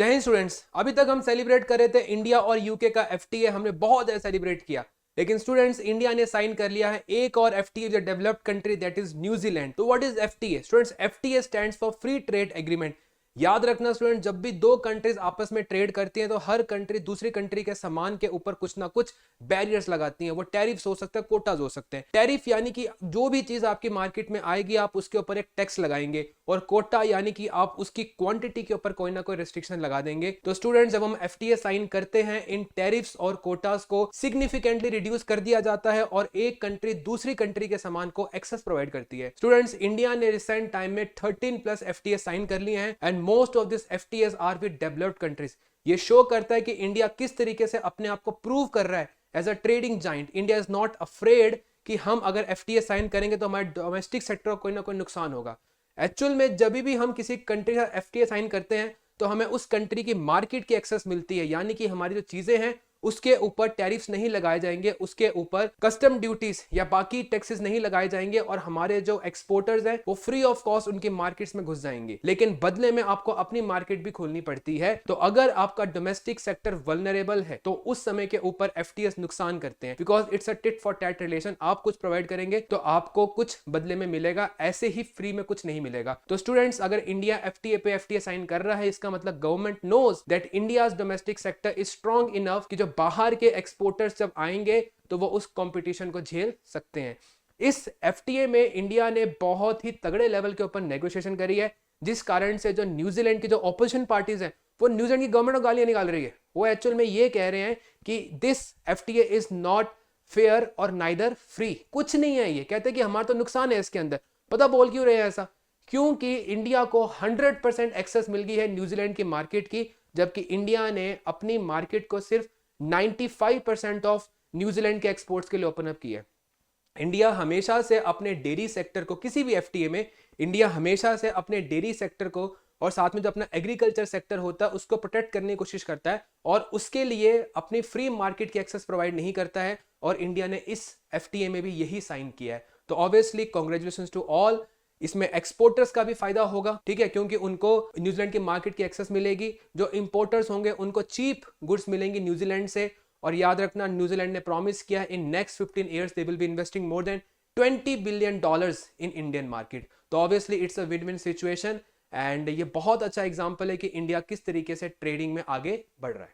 जय हिंद स्टूडेंट्स। अभी तक हम सेलिब्रेट कर रहे थे इंडिया और यूके का एफटीए, हमने बहुत ज्यादा सेलिब्रेट किया। लेकिन स्टूडेंट्स, इंडिया ने साइन कर लिया है एक और FTA with developed country, that is New Zealand. तो what is FTA students? FTA stands for free trade agreement. याद रखना स्टूडेंट, जब भी दो कंट्रीज आपस में ट्रेड करती हैं तो हर कंट्री दूसरी कंट्री के सामान के ऊपर कुछ ना कुछ बैरियर्स लगाती हैं। वो टैरिफ्स हो सकते हैं, कोटाज हो सकते हैं। टैरिफ यानी कि जो भी चीज आपकी मार्केट में आएगी आप उसके ऊपर एक टैक्स लगाएंगे, और कोटा यानी कि आप उसकी क्वांटिटी के ऊपर कोई ना कोई रिस्ट्रिक्शन लगा देंगे। तो स्टूडेंट्स, जब हम एफटीए साइन करते हैं, इन टैरिफ्स और कोटास को सिग्निफिकेंटली रिड्यूस कर दिया जाता है और एक कंट्री दूसरी कंट्री के सामान को एक्सेस प्रोवाइड करती है। स्टूडेंट्स, इंडिया ने रिसेंट टाइम में 13+ एफटीए साइन कर लिए हैं and most of this FTAs are with developed countries. ये शो करता है कि इंडिया किस तरीके से अपने आप को प्रूव कर रहा है as a trading giant. India is not afraid कि हम अगर एफटीए साइन करेंगे तो हमारे डोमेस्टिक सेक्टर को कोई ना कोई नुकसान होगा। एक्चुअल में जब भी हम किसी कंट्री का एफटीए साइन करते हैं तो हमें उस कंट्री की मार्केट की एक्सेस मिलती है, यानी कि हमारी जो चीजें हैं उसके ऊपर टैरिफ्स नहीं लगाए जाएंगे, उसके ऊपर कस्टम ड्यूटीज या बाकी टैक्सेस नहीं लगाए जाएंगे, और हमारे जो एक्सपोर्टर्स हैं वो फ्री ऑफ कॉस्ट उनकी मार्केट्स में घुस जाएंगे। लेकिन बदले में आपको अपनी मार्केट भी खोलनी पड़ती है। तो अगर आपका डोमेस्टिक सेक्टर वल्नरेबल है तो उस समय के ऊपर एफटीएस नुकसान करते हैं, because it's a tit for tat relation. आप कुछ प्रोवाइड करेंगे तो आपको कुछ बदले में मिलेगा, ऐसे ही फ्री में कुछ नहीं मिलेगा। तो स्टूडेंट्स, अगर इंडिया एफटीए पे एफटीए साइन कर रहा है, इसका मतलब government knows that India's domestic sector is strong enough कि जो बाहर के एक्सपोर्टर्स जब आएंगे तो वो उस कंपटीशन को झेल सकते हैं। इस एफटीए में इंडिया ने बहुत ही तगड़े लेवल के ऊपर नेगोशिएशन करी है, जिस कारण से जो न्यूजीलैंड की जो ऑपोजिशन पार्टीज हैं वो न्यूजीलैंड की गवर्नमेंट को गालियां निकाल रही है। वो एक्चुअल में ये कह रहे हैं कि this FTA is not fair और नाइदर फ्री। कुछ नहीं है, ये कहते हैं कि हमारा तो नुकसान है इसके अंदर। पता बोल क्यों रहे हैं ऐसा? क्योंकि इंडिया को 100% एक्सेस मिल गई है न्यूजीलैंड की मार्केट की, जबकि इंडिया ने अपनी मार्केट को सिर्फ 95% ऑफ न्यूजीलैंड के एक्सपोर्ट्स के लिए ओपन अप किया है। इंडिया हमेशा से अपने डेयरी सेक्टर को, किसी भी एफटीए में इंडिया हमेशा से अपने डेयरी सेक्टर को और साथ में जो अपना एग्रीकल्चर सेक्टर होता है उसको प्रोटेक्ट करने की कोशिश करता है, और उसके लिए अपनी फ्री मार्केट की एक्सेस प्रोवाइड नहीं करता है। और इंडिया ने इस एफटीए में भी यही साइन किया है। तो ऑब्वियसली कांग्रेचुलेशंस टू ऑल। इसमें एक्सपोर्टर्स का भी फायदा होगा, ठीक है, क्योंकि उनको न्यूजीलैंड की मार्केट की एक्सेस मिलेगी। जो इंपोर्टर्स होंगे उनको चीप गुड्स मिलेंगी न्यूजीलैंड से। और याद रखना, न्यूजीलैंड ने प्रॉमिस किया in next 15 years they will be investing more than $20 billion in Indian market. तो obviously it's a win win situation, and ये बहुत अच्छा एग्जांपल है कि इंडिया किस तरीके से ट्रेडिंग में आगे बढ़ रहा है।